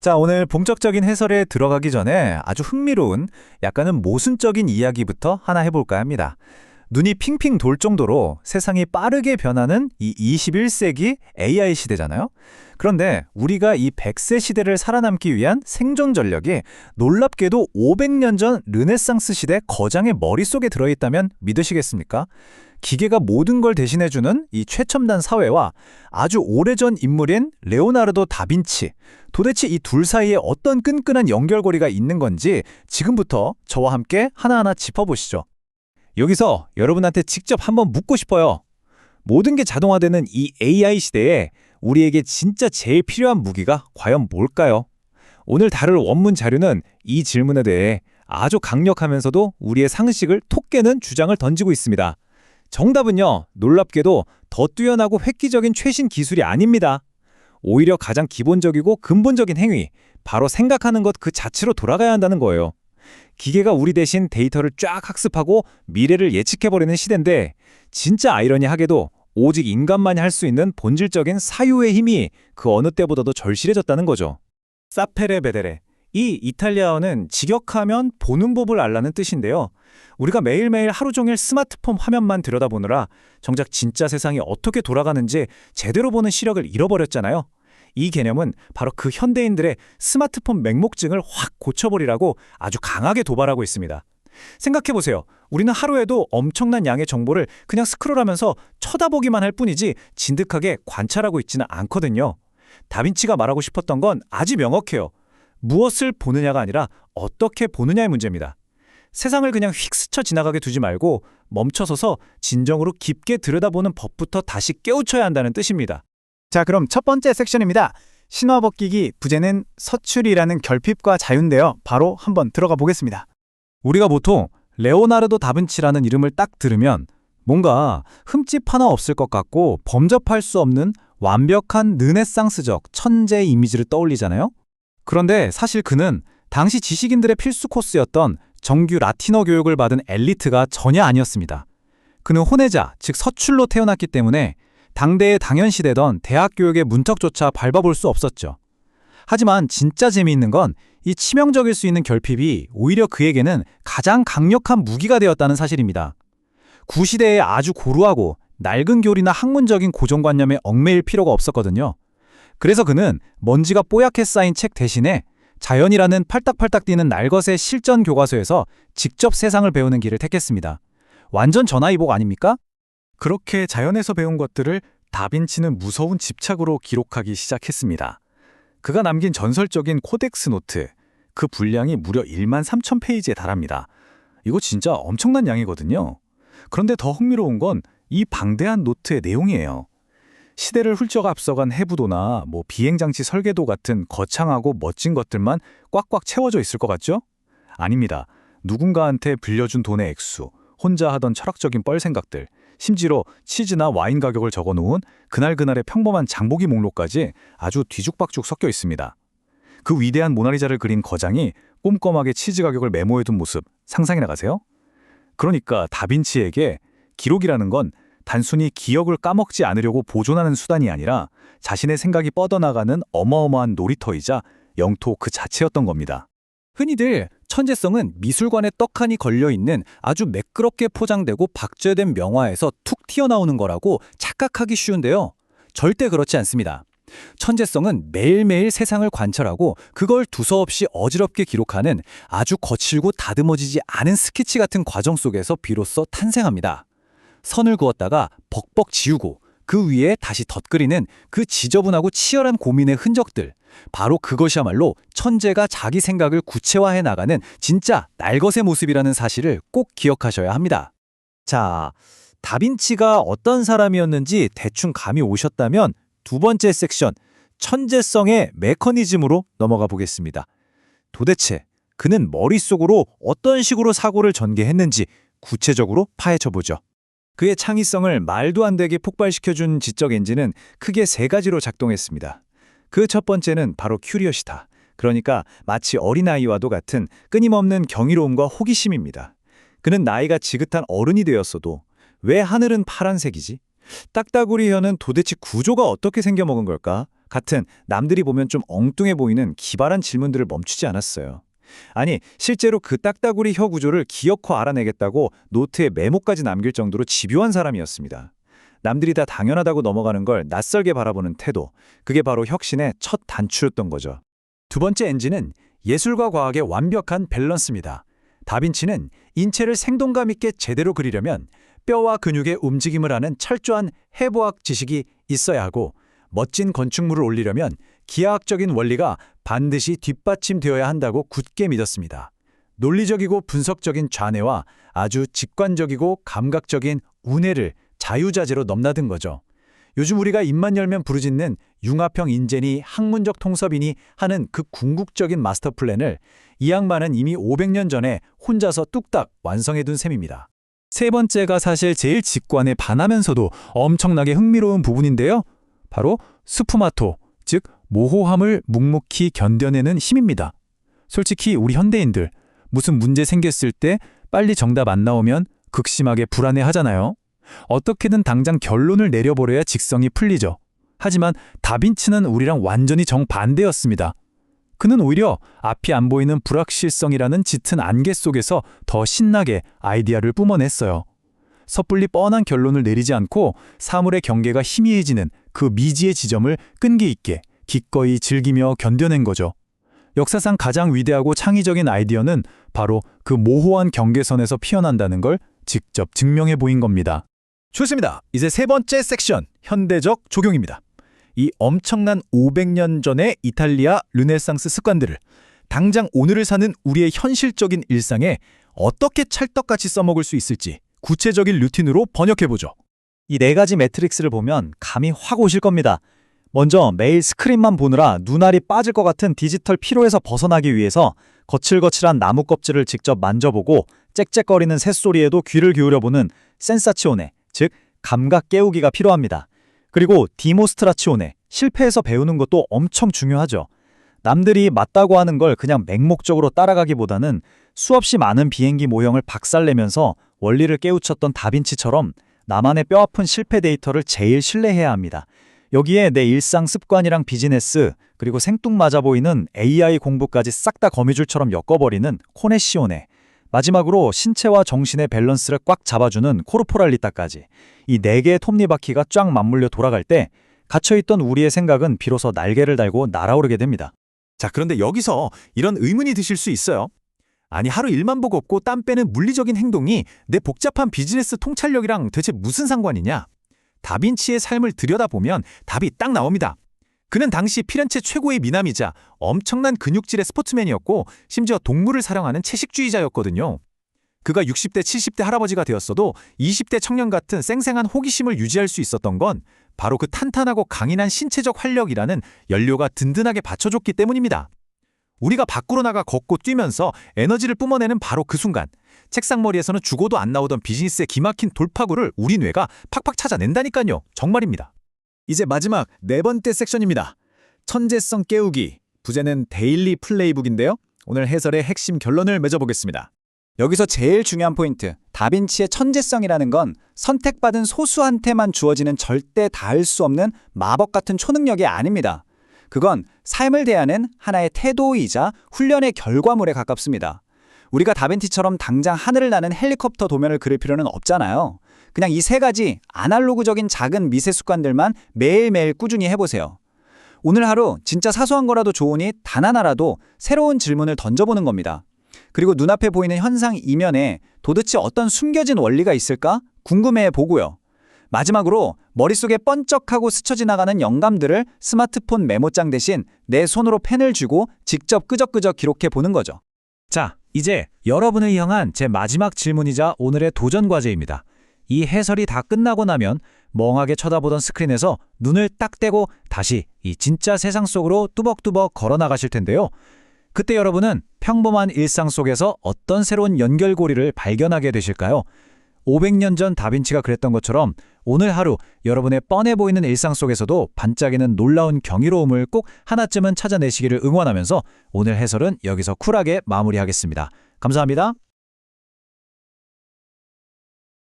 자, 오늘 본격적인 해설에 들어가기 전에 아주 흥미로운 약간은 모순적인 이야기부터 하나 해볼까 합니다. 눈이 핑핑 돌 정도로 세상이 빠르게 변하는 이 21세기 AI 시대잖아요. 그런데 우리가 이 100세 시대를 살아남기 위한 생존 전력이 놀랍게도 500년 전 르네상스 시대 거장의 머릿속에 들어있다면 믿으시겠습니까? 기계가 모든 걸 대신해주는 이 최첨단 사회와 아주 오래전 인물인 레오나르도 다빈치, 도대체 이 둘 사이에 어떤 끈끈한 연결고리가 있는 건지 지금부터 저와 함께 하나하나 짚어보시죠. 여기서 여러분한테 직접 한번 묻고 싶어요. 모든 게 자동화되는 이 AI 시대에 우리에게 진짜 제일 필요한 무기가 과연 뭘까요? 오늘 다룰 원문 자료는 이 질문에 대해 아주 강력하면서도 우리의 상식을 톡 깨는 주장을 던지고 있습니다. 정답은요, 놀랍게도 더 뛰어나고 획기적인 최신 기술이 아닙니다. 오히려 가장 기본적이고 근본적인 행위, 바로 생각하는 것 그 자체로 돌아가야 한다는 거예요. 기계가 우리 대신 데이터를 쫙 학습하고 미래를 예측해버리는 시대인데 진짜 아이러니하게도 오직 인간만이 할 수 있는 본질적인 사유의 힘이 그 어느 때보다도 절실해졌다는 거죠. 사페레 베데레. 이 이탈리아어는 직역하면 보는 법을 알라는 뜻인데요. 우리가 매일매일 하루 종일 스마트폰 화면만 들여다보느라 정작 진짜 세상이 어떻게 돌아가는지 제대로 보는 시력을 잃어버렸잖아요. 이 개념은 바로 그 현대인들의 스마트폰 맹목증을 확 고쳐버리라고 아주 강하게 도발하고 있습니다. 생각해보세요. 우리는 하루에도 엄청난 양의 정보를 그냥 스크롤하면서 쳐다보기만 할 뿐이지 진득하게 관찰하고 있지는 않거든요. 다빈치가 말하고 싶었던 건 아주 명확해요. 무엇을 보느냐가 아니라 어떻게 보느냐의 문제입니다. 세상을 그냥 휙 스쳐 지나가게 두지 말고 멈춰서서 진정으로 깊게 들여다보는 법부터 다시 깨우쳐야 한다는 뜻입니다. 자, 그럼 첫 번째 섹션입니다. 신화벗기기 부제는 서출이라는 결핍과 자유인데요. 바로 한번 들어가 보겠습니다. 우리가 보통 레오나르도 다빈치라는 이름을 딱 들으면 뭔가 흠집 하나 없을 것 같고 범접할 수 없는 완벽한 르네상스적 천재 이미지를 떠올리잖아요. 그런데 사실 그는 당시 지식인들의 필수 코스였던 정규 라틴어 교육을 받은 엘리트가 전혀 아니었습니다. 그는 혼외자, 즉 서출로 태어났기 때문에 당대에 당연시되던 대학 교육의 문턱조차 밟아볼 수 없었죠. 하지만 진짜 재미있는 건 이 치명적일 수 있는 결핍이 오히려 그에게는 가장 강력한 무기가 되었다는 사실입니다. 구시대에 아주 고루하고 낡은 교리나 학문적인 고정관념에 얽매일 필요가 없었거든요. 그래서 그는 먼지가 뽀얗게 쌓인 책 대신에 자연이라는 팔딱팔딱 뛰는 날것의 실전 교과서에서 직접 세상을 배우는 길을 택했습니다. 완전 전화위복 아닙니까? 그렇게 자연에서 배운 것들을 다빈치는 무서운 집착으로 기록하기 시작했습니다. 그가 남긴 전설적인 코덱스 노트, 그 분량이 무려 13,000페이지에 달합니다. 이거 진짜 엄청난 양이거든요. 그런데 더 흥미로운 건 이 방대한 노트의 내용이에요. 시대를 훌쩍 앞서간 해부도나 비행장치 설계도 같은 거창하고 멋진 것들만 꽉꽉 채워져 있을 것 같죠? 아닙니다. 누군가한테 빌려준 돈의 액수, 혼자 하던 철학적인 뻘 생각들, 심지어 치즈나 와인 가격을 적어놓은 그날그날의 평범한 장보기 목록까지 아주 뒤죽박죽 섞여 있습니다. 그 위대한 모나리자를 그린 거장이 꼼꼼하게 치즈 가격을 메모해둔 모습 상상해 나가세요? 그러니까 다빈치에게 기록이라는 건 단순히 기억을 까먹지 않으려고 보존하는 수단이 아니라 자신의 생각이 뻗어나가는 어마어마한 놀이터이자 영토 그 자체였던 겁니다. 흔히들 천재성은 미술관에 떡하니 걸려있는 아주 매끄럽게 포장되고 박제된 명화에서 툭 튀어나오는 거라고 착각하기 쉬운데요. 절대 그렇지 않습니다. 천재성은 매일매일 세상을 관찰하고 그걸 두서없이 어지럽게 기록하는 아주 거칠고 다듬어지지 않은 스케치 같은 과정 속에서 비로소 탄생합니다. 선을 그었다가 벅벅 지우고 그 위에 다시 덧그리는 그 지저분하고 치열한 고민의 흔적들. 바로 그것이야말로 천재가 자기 생각을 구체화해 나가는 진짜 날것의 모습이라는 사실을 꼭 기억하셔야 합니다. 자, 다빈치가 어떤 사람이었는지 대충 감이 오셨다면 두 번째 섹션, 천재성의 메커니즘으로 넘어가 보겠습니다. 도대체 그는 머릿속으로 어떤 식으로 사고를 전개했는지 구체적으로 파헤쳐보죠. 그의 창의성을 말도 안 되게 폭발시켜준 지적 엔진은 크게 세 가지로 작동했습니다. 그 첫 번째는 바로 큐리어시타, 그러니까 마치 어린아이와도 같은 끊임없는 경이로움과 호기심입니다. 그는 나이가 지긋한 어른이 되었어도 왜 하늘은 파란색이지? 딱따구리 혀는 도대체 구조가 어떻게 생겨먹은 걸까? 같은 남들이 보면 좀 엉뚱해 보이는 기발한 질문들을 멈추지 않았어요. 아니, 실제로 그 딱따구리 혀 구조를 기어코 알아내겠다고 노트에 메모까지 남길 정도로 집요한 사람이었습니다. 남들이 다 당연하다고 넘어가는 걸 낯설게 바라보는 태도, 그게 바로 혁신의 첫 단추였던 거죠. 두 번째 NG는 예술과 과학의 완벽한 밸런스입니다. 다빈치는 인체를 생동감 있게 제대로 그리려면 뼈와 근육의 움직임을 아는 철저한 해부학 지식이 있어야 하고, 멋진 건축물을 올리려면 기하학적인 원리가 반드시 뒷받침되어야 한다고 굳게 믿었습니다. 논리적이고 분석적인 좌뇌와 아주 직관적이고 감각적인 우뇌를 자유자재로 넘나든 거죠. 요즘 우리가 입만 열면 부르짖는 융합형 인재니 학문적 통섭이니 하는 그 궁극적인 마스터 플랜을 이 양반은 이미 500년 전에 혼자서 뚝딱 완성해둔 셈입니다. 세 번째가 사실 제일 직관에 반하면서도 엄청나게 흥미로운 부분인데요. 바로 스푸마토, 즉 모호함을 묵묵히 견뎌내는 힘입니다. 솔직히 우리 현대인들 무슨 문제 생겼을 때 빨리 정답 안 나오면 극심하게 불안해하잖아요. 어떻게든 당장 결론을 내려버려야 직성이 풀리죠. 하지만 다빈치는 우리랑 완전히 정반대였습니다. 그는 오히려 앞이 안 보이는 불확실성이라는 짙은 안개 속에서 더 신나게 아이디어를 뿜어냈어요. 섣불리 뻔한 결론을 내리지 않고 사물의 경계가 희미해지는 그 미지의 지점을 끈기 있게 기꺼이 즐기며 견뎌낸 거죠. 역사상 가장 위대하고 창의적인 아이디어는 바로 그 모호한 경계선에서 피어난다는 걸 직접 증명해 보인 겁니다. 좋습니다. 이제 세 번째 섹션, 현대적 적용입니다. 이 엄청난 500년 전의 이탈리아 르네상스 습관들을 당장 오늘을 사는 우리의 현실적인 일상에 어떻게 찰떡같이 써먹을 수 있을지 구체적인 루틴으로 번역해보죠. 이 네 가지 매트릭스를 보면 감이 확 오실 겁니다. 먼저 매일 스크린만 보느라 눈알이 빠질 것 같은 디지털 피로에서 벗어나기 위해서 거칠거칠한 나무 껍질을 직접 만져보고 짹짹거리는 새소리에도 귀를 기울여보는 센사치오네, 즉 감각 깨우기가 필요합니다. 그리고 디모스트라치오네, 실패해서 배우는 것도 엄청 중요하죠. 남들이 맞다고 하는 걸 그냥 맹목적으로 따라가기보다는 수없이 많은 비행기 모형을 박살내면서 원리를 깨우쳤던 다빈치처럼 나만의 뼈아픈 실패 데이터를 제일 신뢰해야 합니다. 여기에 내 일상 습관이랑 비즈니스, 그리고 생뚱맞아 보이는 AI 공부까지 싹 다 거미줄처럼 엮어버리는 코네시오네, 마지막으로 신체와 정신의 밸런스를 꽉 잡아주는 코르포랄리타까지, 이 네 개의 톱니바퀴가 쫙 맞물려 돌아갈 때 갇혀있던 우리의 생각은 비로소 날개를 달고 날아오르게 됩니다. 자, 그런데 여기서 이런 의문이 드실 수 있어요. 아니, 하루 일만 보고 없고 땀 빼는 물리적인 행동이 내 복잡한 비즈니스 통찰력이랑 대체 무슨 상관이냐? 다빈치의 삶을 들여다보면 답이 딱 나옵니다. 그는 당시 피렌체 최고의 미남이자 엄청난 근육질의 스포츠맨이었고, 심지어 동물을 사랑하는 채식주의자였거든요. 그가 60대, 70대 할아버지가 되었어도 20대 청년 같은 쌩쌩한 호기심을 유지할 수 있었던 건 바로 그 탄탄하고 강인한 신체적 활력이라는 연료가 든든하게 받쳐줬기 때문입니다. 우리가 밖으로 나가 걷고 뛰면서 에너지를 뿜어내는 바로 그 순간, 책상머리에서는 죽어도 안 나오던 비즈니스의 기막힌 돌파구를 우리 뇌가 팍팍 찾아낸다니까요. 정말입니다. 이제 마지막 네 번째 섹션입니다. 천재성 깨우기, 부제는 데일리 플레이북인데요. 오늘 해설의 핵심 결론을 맺어보겠습니다. 여기서 제일 중요한 포인트, 다빈치의 천재성이라는 건 선택받은 소수한테만 주어지는 절대 닿을 수 없는 마법 같은 초능력이 아닙니다. 그건 삶을 대하는 하나의 태도이자 훈련의 결과물에 가깝습니다. 우리가 다빈치처럼 당장 하늘을 나는 헬리콥터 도면을 그릴 필요는 없잖아요. 그냥 이 세 가지 아날로그적인 작은 미세 습관들만 매일매일 꾸준히 해보세요. 오늘 하루 진짜 사소한 거라도 좋으니 단 하나라도 새로운 질문을 던져보는 겁니다. 그리고 눈앞에 보이는 현상 이면에 도대체 어떤 숨겨진 원리가 있을까 궁금해해 보고요. 마지막으로 머릿속에 번쩍하고 스쳐 지나가는 영감들을 스마트폰 메모장 대신 내 손으로 펜을 쥐고 직접 끄적끄적 기록해 보는 거죠. 자, 이제 여러분을 향한 제 마지막 질문이자 오늘의 도전 과제입니다. 이 해설이 다 끝나고 나면 멍하게 쳐다보던 스크린에서 눈을 딱 떼고 다시 이 진짜 세상 속으로 뚜벅뚜벅 걸어나가실 텐데요. 그때 여러분은 평범한 일상 속에서 어떤 새로운 연결고리를 발견하게 되실까요? 500년 전 다빈치가 그랬던 것처럼 오늘 하루 여러분의 뻔해 보이는 일상 속에서도 반짝이는 놀라운 경이로움을 꼭 하나쯤은 찾아내시기를 응원하면서 오늘 해설은 여기서 쿨하게 마무리하겠습니다. 감사합니다.